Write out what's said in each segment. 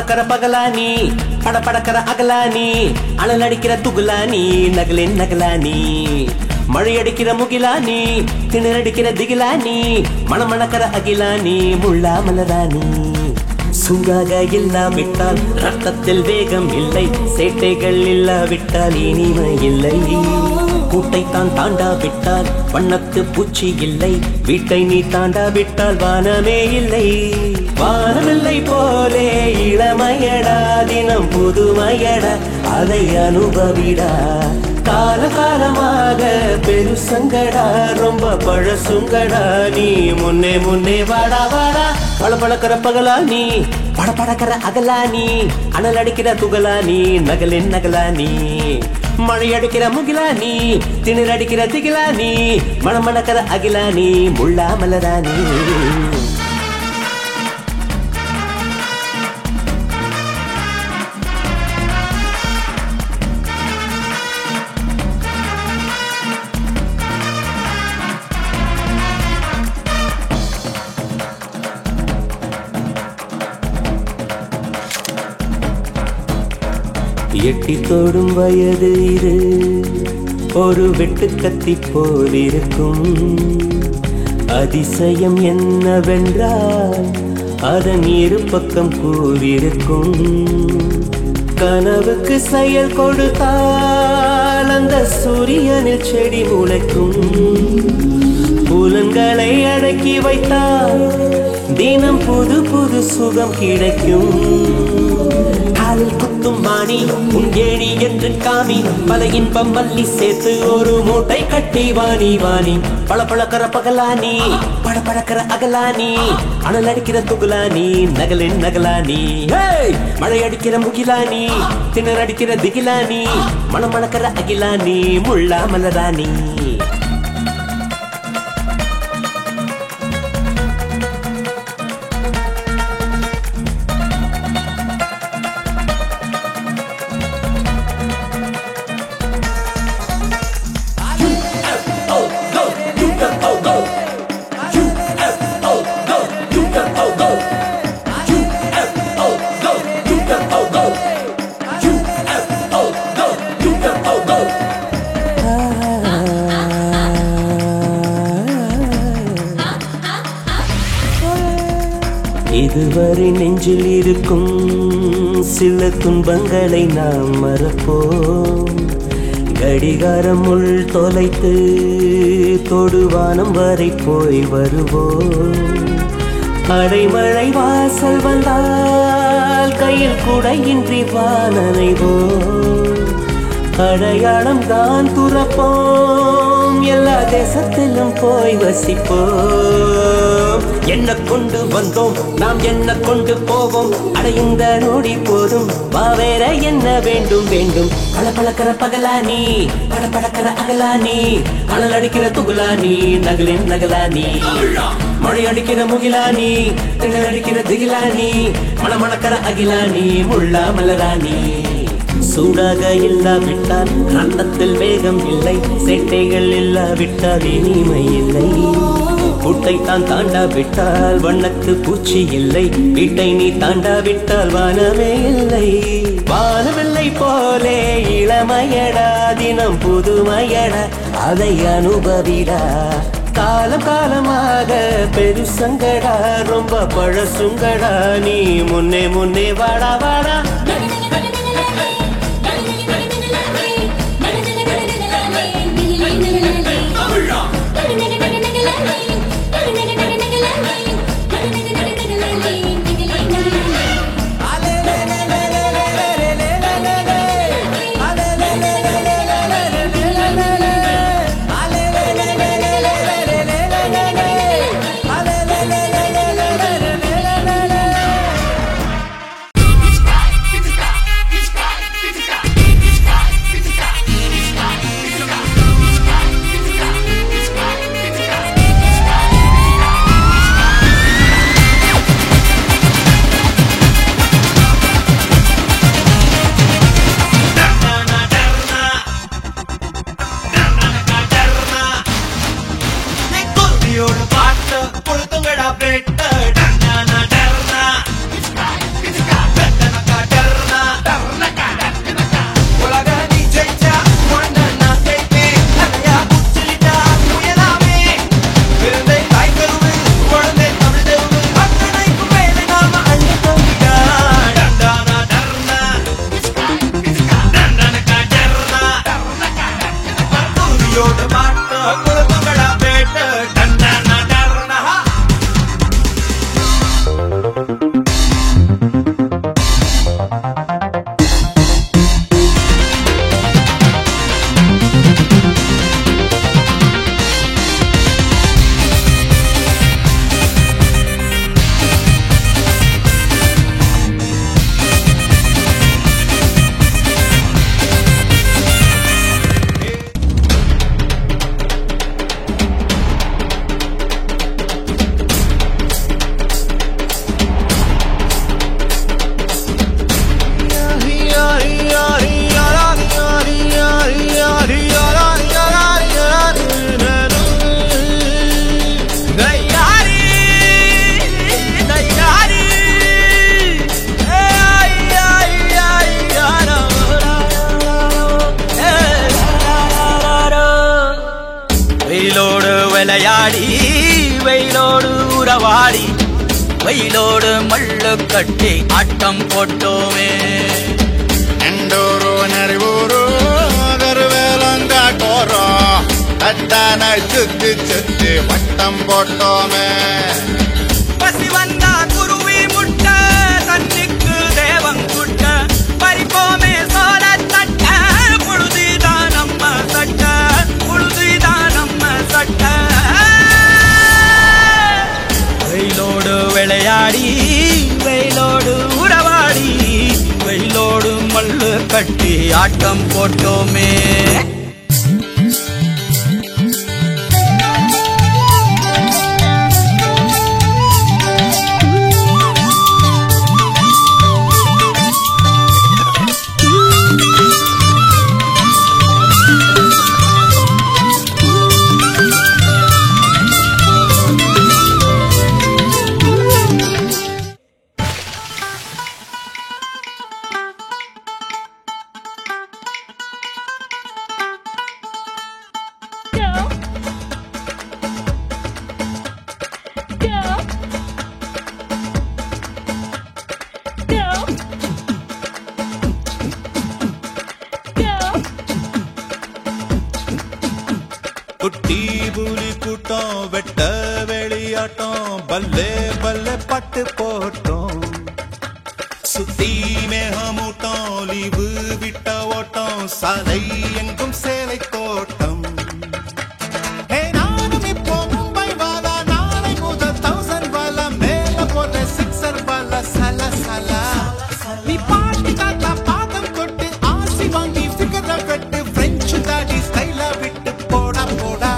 பளபளக்கற பகலானி படபடக்கற அகலானி அனல் அடிக்கிற துகுலானி நகலின் நகலானி மழை அடிக்கிற முகிலானி திணறடிக்கிற திகிலானி மணமணக்கற அகிலானி முள்ளா மலரானி சூடாக இல்லாவிட்டால் ரத்தத்தில் வேகம் இல்லை சேட்டைகள் இல்லாவிட்டால் இனிமை இல்லை கூட்டைத்தான் தாண்டாவிட்டால் வண்ணத்து பூச்சி இல்லை வீட்டை நீ தாண்டாவிட்டால் வானமே இல்லை வானமில்லை போலே இளமையடா தினம் புதுமையடா அதை அனுபவிடா கால காலமாக பெருசங்கடா ரொம்ப பழசுங்கடா நீ முன்னே முன்னே வாடா வாடா பளபளக்கற பகலானி படபடக்கற அகலானி அனல் அடிக்கிற துகலானி நகலின் நகலானி மழை அடிக்கிற முகிலானி திணற அடிக்கிற திகிலானி மணமணக்கற அகிலானி முள்ளா மலரானி எட்டி தோடும் வயது இது ஒரு வெட்டு கத்தி போல் இருக்கும் அதிசயம் என்னவென்றால் அதன் இரு பக்கம் கூறிருக்கும் கனவுக்கு செயல் கொடுத்தால் அந்த சூரியனில் செடி முளைக்கும் புலன்களை அடக்கி வைத்தால் தினம் புது புது சுகம் கிடைக்கும் காலில் குத்தும் வாணி உங்கேணி என்று காமி பல இன்பம் மல்லி சேர்த்து ஒரு மூட்டை கட்டி வாணி வாணி பளபளக்கற பகலானி படபடக்கற அகலானி அனல் அடிக்கிற துகுலானி நகலின் நகலானி மழை அடிக்கிற முகிலானி திணற அடிக்கிற திகிலானி மணமணக்கற அகிலானி முள்ளா மலரானி இதுவரை நெஞ்சில் இருக்கும் சில துன்பங்களை நாம் மறப்போம் கடிகாரம் உள் தொலைத்து தொடுவானம் வரை போய் வருவோம் அடைமழை வாசல் வந்தால் கையில் குடையின்றி வானனைவோம் அடையாளம் தான் துறப்போம் எல்லா தேசத்திலும் போய் வசிப்போம் என்ன கொண்டு வந்தோம் நாம் என்ன கொண்டு போவோம் அடையுந்த நோடி போதும் வேற என்ன வேண்டும் வேண்டும் பளபளக்கற பகலானி படபடக்கற அகலானி அனல் அடிக்கிற துகுலானி நகலின் நகலானி மழை அடிக்கிற முகிலானி திணற அடிக்கிற திகிலானி மணமணக்கற அகிலானி முள்ளா மலரானி சூடாக இல்லாவிட்டால் ரத்தத்தில் வேகம் இல்லை சேட்டைகள் இல்லாவிட்டால் இனிமை இல்லை கூட்டைத்தான் தாண்டாவிட்டால் வண்ணத்து பூச்சி இல்லை வீட்டை நீ தாண்டாவிட்டால் வானமே இல்லை வானமில்லை போலே இளமையடா தினம் புதுமையடா அதை அனுபவிடா காலம் காலமாக பெருசங்கடா ரொம்ப பழசுங்கடா நீ முன்னே முன்னே வாடா வாடா வெயிலோடு மல்லு கட்டி ஆட்டம் போட்டோமே. எண்டூரு நரிவூரு கருவேலங்காட்டோரம் அத்தானை சுத்தி சுத்தி வட்டம் போட்டோமே. பசி வந்தா குருவி முட்ட தண்ணிக்கு தேவங்குட்ட பறிப்போமே சோழ தட்ட புழுதிதான் நம்ம சட்ட புழுதிதான் நம்ம சட்ட. வெயிலோடு விளையாடி வெயிலோடு உறவாடி வெயிலோடு மல்லு கட்டி ஆட்டம் போட்டோமே. குட்டி புலி கூட்டம் வெட்ட வெளியாட்டம் பல்லே பல்லே பட்டு போட்டோம். சுத்தி மேகமூட்டம் லீவு விட்ட ஓட்டம் சாலை எங்கும் சேலை தோட்டம். நானும் இப்போ மும்பை வாலா நாளை முதல் 1000 வாலா மேல போட்ட 6er வாலா சல சல. நீ பாட்டி தாத்தா பாதம் கொட்டு ஆசி வாங்கி ஃபிகர வெட்டு பிரெஞ்சு தாடி ஸ்டைலா விட்டு போடா போடா.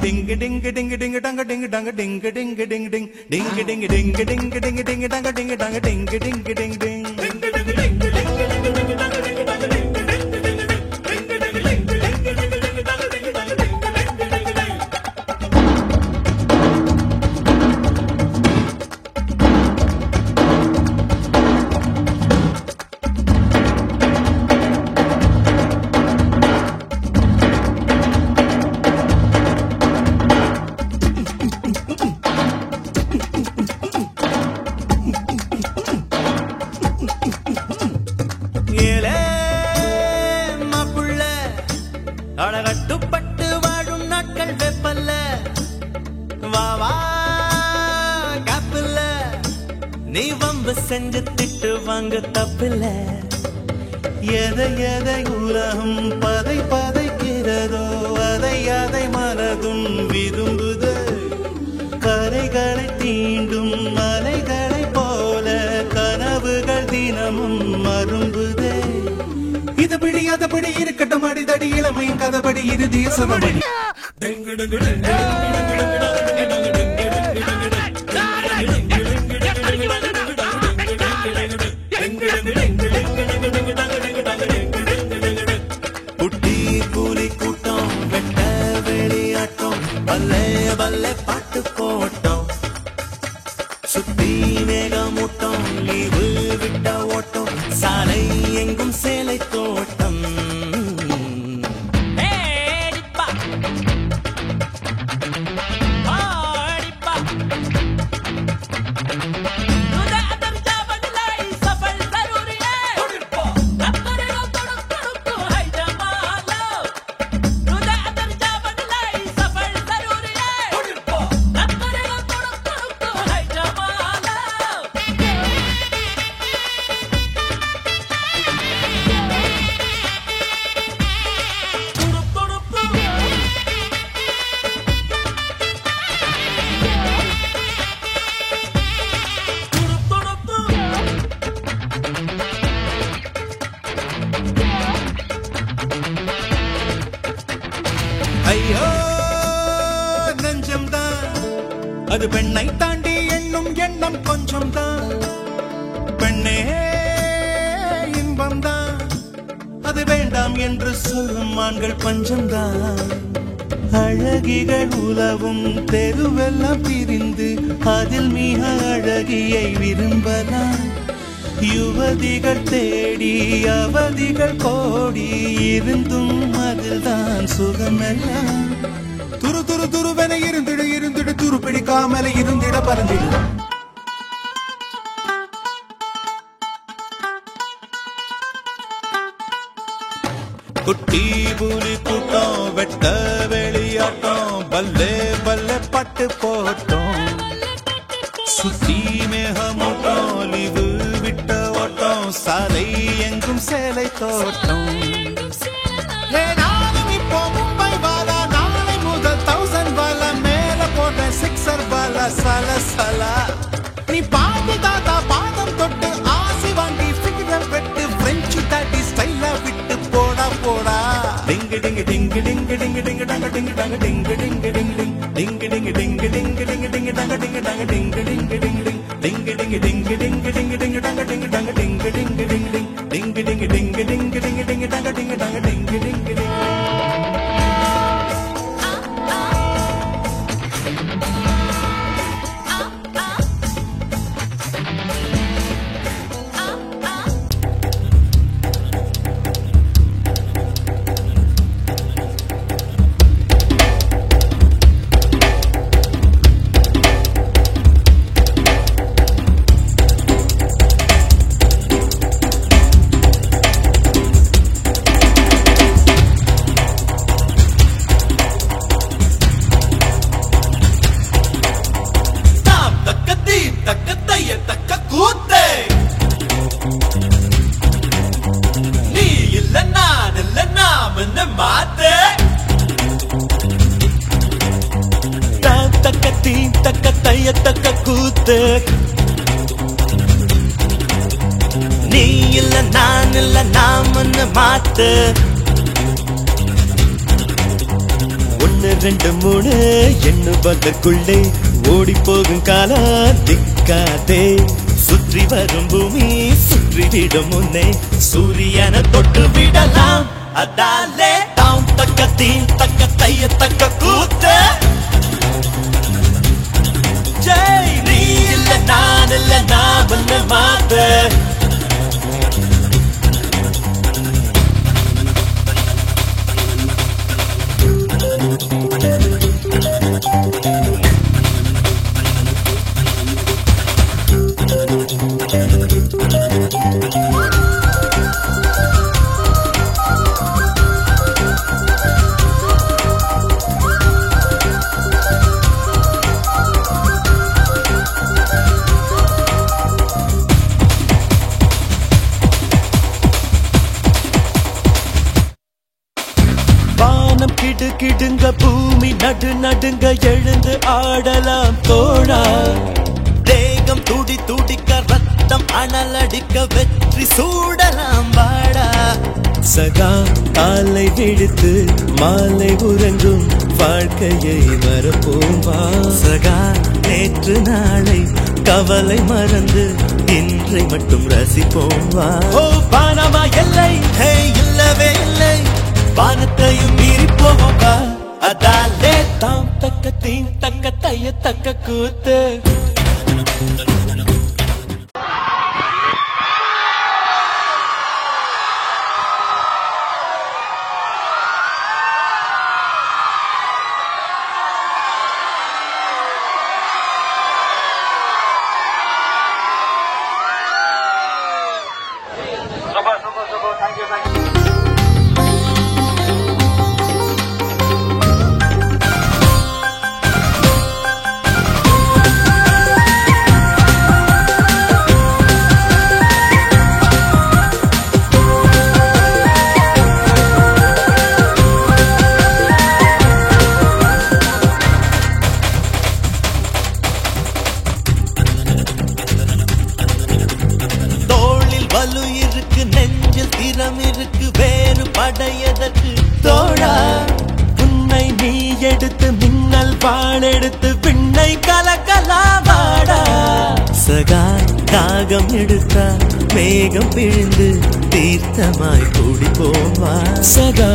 டிங் டிங் டிங் டிங் டங்க டிங் டங்க டிங் டிங் டிங் டிங் டிங் டிங் டிங் டிங் டிங் டிங் டங்க டிங் டங்க டிங் டிங் டிங் டிங். கட்டுப்பட்டு வாழும் நாட்கள் வெப்பல்ல வாவா காப்பில்ல நீ வம்பு செஞ்சு திட்டு வாங்க தப்பில்ல. எதை எதை உலகம் பதை பதைக்கிறதோ அதை அதை மனதும் விரும்புது. கரைகளை தீண்டும் மலைகளை போல கனவுகள் தினமும் மரும்புதே. இதுபடி அதபடி இருக்கட்டும் அடிதடி இளமையின் கதபடி இறுதிய சமபடி. குட்டி கூலி கூட்டம் வெட்ட வெளியாட்டம் பல்லே பல்லே பாட்டு போட்டோம். சுத்தி மேகமூட்டம் லீவு விட்ட ஓட்டம் சாலை எங்கும் சேலை தோட்டம். ஐயோ நெஞ்சம்தான் அது பெண்ணை தாண்டி எண்ணும் எண்ணம் கொஞ்சம் தான். பெண்ணே இன்பம் தான் அது வேண்டாம் என்று சொல்லும் ஆண்கள் பஞ்சம்தான். அழகிகள் உலவும் தெருவெல்லாம் பிரிந்து அதில் மிக அழகியை விரும்பலாம். யுவதிகள் தேடி அவதிகள் கோடி இருந்தும் அதில்தான் சுகமெல்லாம். துரு துரு துருவென இருந்திட இருந்திட துரு பிடிக்காமல இருந்திட பறந்திட. குட்டி புலி கூட்டம் வெட்ட வெளியாட்டம் பல்லே பல்லே பட்டு போட்டோம் சுத்தி மேகமூட்டம் லீவு விட்ட ஓட்டம் சாலை எங்கும் சேலை தோட்டம் நானும் இப்போ மும்பை வாலா நாளை முதல் 1000 வாலா மேல போட்ட 6 வாலா சல சலா நீ பாதி தாத்தா பாதம் தொட்டு ஆசி வாங்கி ஃபிகர் வெட்டு பிரெஞ்சு தாட்டி ஸ்டைலா விட்டு போடா போடா டிங் டிங் டிங் டிங் டிங் டிங் டங்க டிங் டங்க டிங் டிங் டிங் டிங் டிங் டிங் டிங் டிங் டிங் டிங் டங்க டிங் டங்க டிங் டிங் டிங் டிங் டிங் டிங் டிங் டிங் டிங் டிங் டிங் டங்க டிங் டங்க டிங் டிங் டிங் டிங் டிங் டிங் டிங் டிங் டிங் டிங் டங்க டிங் டங்க டிங் டிங் டிங் தக்க கூத்து நீ இல்ல நான் இல்ல நாமன்னு மாத்து 1 2 3 எண்ணுவதற்குள்ளே ஓடி போகும் காலம் திக்காதே சுற்றி வரும் பூமி சுற்றிவிடும் முன்னே சூரியனை தொட்டு விடலாம் அதாலே தாம் தக்க தீ தக்க தைய தக்க கூத்து ஜெய் நீ இல்ல நான் இல்ல நாமன்னு மாத்து கிடு கிடுங்க பூமி நடு நடுங்க எழுந்து ஆடலாம் தோழா தேகம் துடி துடிக்க ரத்தம் அனலடிக்க வெற்றி சூடலாம் வாடா சகா காலை விடுத்து மாலை உறங்கும் வாழ்க்கையை மறப்போம் வா சகா நேற்று நாளை கவலை மறந்து இன்றை மட்டும் ரசிப்போம் வா ஓ பானமா எல்லை ஹே இல்லவே இல்லை வானத்தையும் மீறி போவோம்பா அதாலே தாம் தக்க தீம் தக்க தைய தக்க கூத்து படையதற்கு தோழா உன்னை நீ எடுத்து மின்னல் பாலெடுத்து விண்ணை கலக்கலாம் வாடா சகா தாகம் எடுத்தா மேகம் பிழிந்து தீர்த்தமாய் கூடி போவா சகா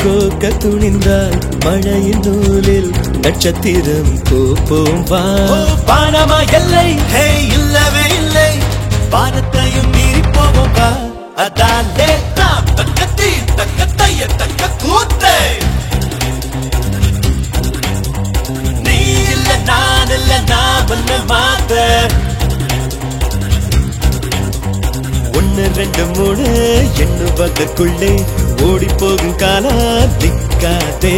கோக்க துணிந்தால் மழையின் நூலில் நட்சத்திரம் கோப்போம் வா பானமா எல்லை ஹே இல்லவே இல்லை வானத்தையும் மீறி போவோம் வா அதாலே தாம் தக்க தீ தக்க தைய தக்க கூத்து நீ இல்ல நான் இல்ல நாமன்னு மாத்து 1 2 3 எண்ணுவதற்குள்ளே ஓடி போகும் காலம் நிற்காதே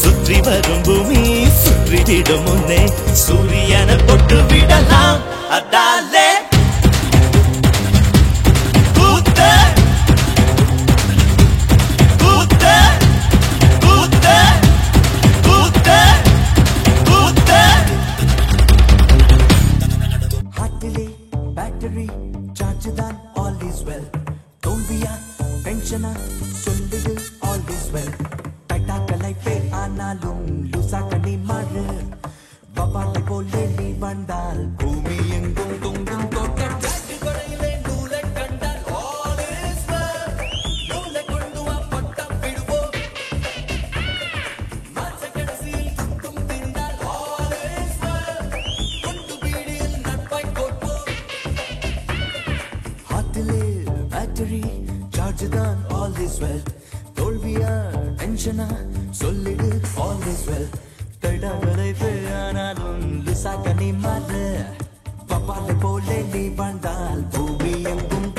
சுற்றி வரும் பூமி சுற்றிவிடும் முன்னே சூரியனை தொட்டு விடலாம் அதாலே battery charge தான் all is well தோல்வியா டென்ஷனா சொல்லுது all is well டைட்டாக்க லைஃபே ஆனாலும் லூசா கண்ணி மாறு வவாலை போலே நீ வந்தால் பூமி எங்கும் தொங்கும் தோட்டம் ஜாக்கி கொடையிலே நூலை கண்டால் all is well நூலை கொண்டு வா பட்டம் விடுவோம் மாச கடைசியில் துட்டும் திண்டால் all is well கொண்டு வீடியில் நட்பாய் கோட்போம் battery charge தான் all is well தோல்வியா டென்ஷனா சொல்லிடு all is well தடவலை பேனாலும் லுசா கனி மாறு பப்பாலை போலே நீ வாழ்ந்தால் பூமி எங்கும்